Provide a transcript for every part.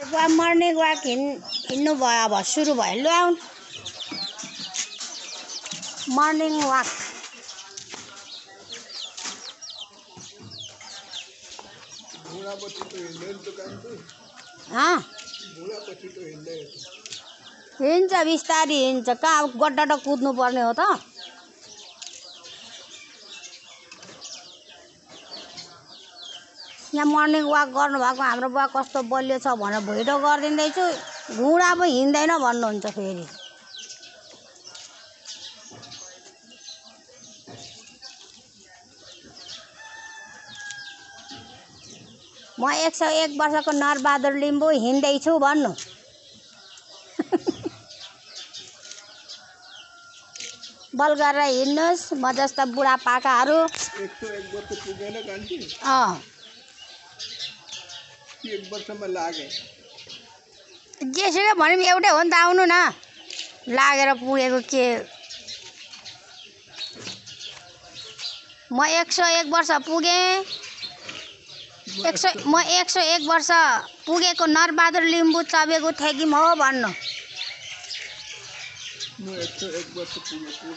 morning walk हिँड्नु भयो अब सुरु भयो लु आउनु मर्निङ वाक हिँड्छ बिस्तारी हिँड्छ कहाँ गड्डा कुद्नु पर्ने हो त यहाँ मर्निङ वाक गर्नुभएको हाम्रो बुवा कस्तो बलियो छ भनेर भिडियो गरिदिँदैछु घुँडा पो हिँड्दैन भन्नुहुन्छ फेरि म 101 वर्षको नरबहादुर लिम्बू हिँड्दैछु भन्नु बल गरेर हिँड्नुहोस् म जस्ता बुढापाकाहरू 101 वर्ष पुगेन कान्छी एक वर्षमा लागे जेसुकै भने एउटै हो नि त आउनु न लागेर पुगेको के म 101 वर्ष पुगे म 101 वर्ष पुगेको नरबहादुर लिम्बू चबेको थेगिम हो भन्नु म 101 वर्ष पुगेको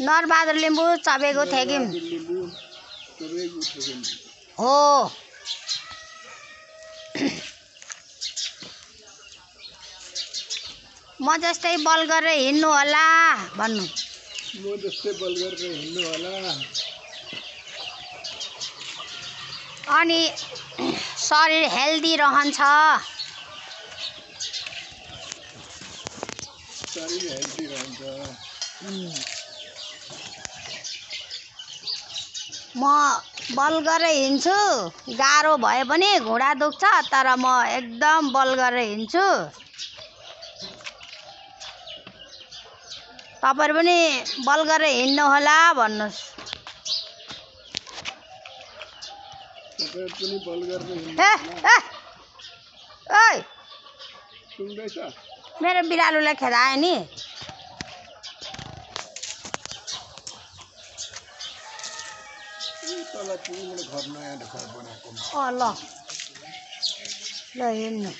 नरबहादुर लिम्बू चबेको थेगिम हो म जस्तै बल गरेर हिँड्नु होला भन्नु म जस्तै बल गरेर हिँड्नु होला अनि शरीर हेल्दी रहन्छ शरीर हेल्दी रहन्छ म बल गरेर हिँड्छु गाह्रो भए पनि घुँडा दुख्छ तर म एकदम बल गरेर हिँड्छु तपाईहरु पनि बल गरेर हिँड्नु होला भन्नुस् तपाईहरु पनि बल गरेर हिँड्नु ओइ सुन्दैछ मेरो बिरालोलाई खेदायो नि तल पुगेर घर नयाँ घर बनाएको ल हिँड्नु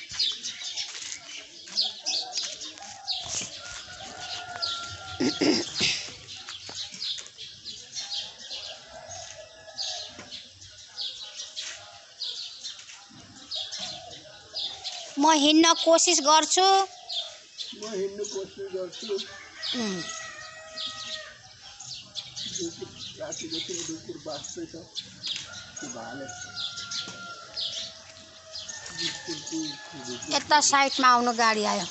म हिँड्न कोसिस गर्छु रातिदेखि ढुकुर बास्दैछ त्यो भाले यता साइडमा आउनु गाडी आयो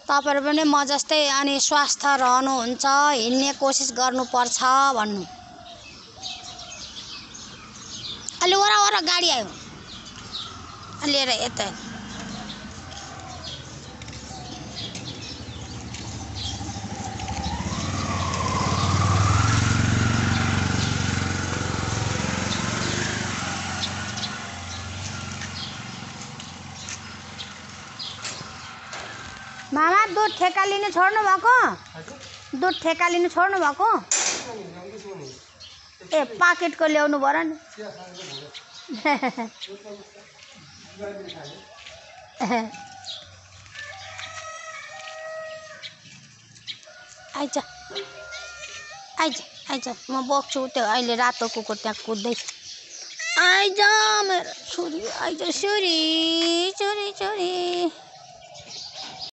तपाईहरु पनि म जस्तै अनि स्वस्थ रहनुहुन्छ हिँड्ने कोसिस गर्नुपर्छ भन्नु अलि वरा गाडी आयो लिएर यता मामा दुध ठेका लिनु छोड्नु भएको दुध ठेका लिनु छोड्नु भएको ए पाकेटको ल्याउनु पर्यो नि आइज म बोक्छु त्यो अहिले रातो कुकुर त्यहाँ कुद्दैछ आइज मेरो छोरी आइज छोरी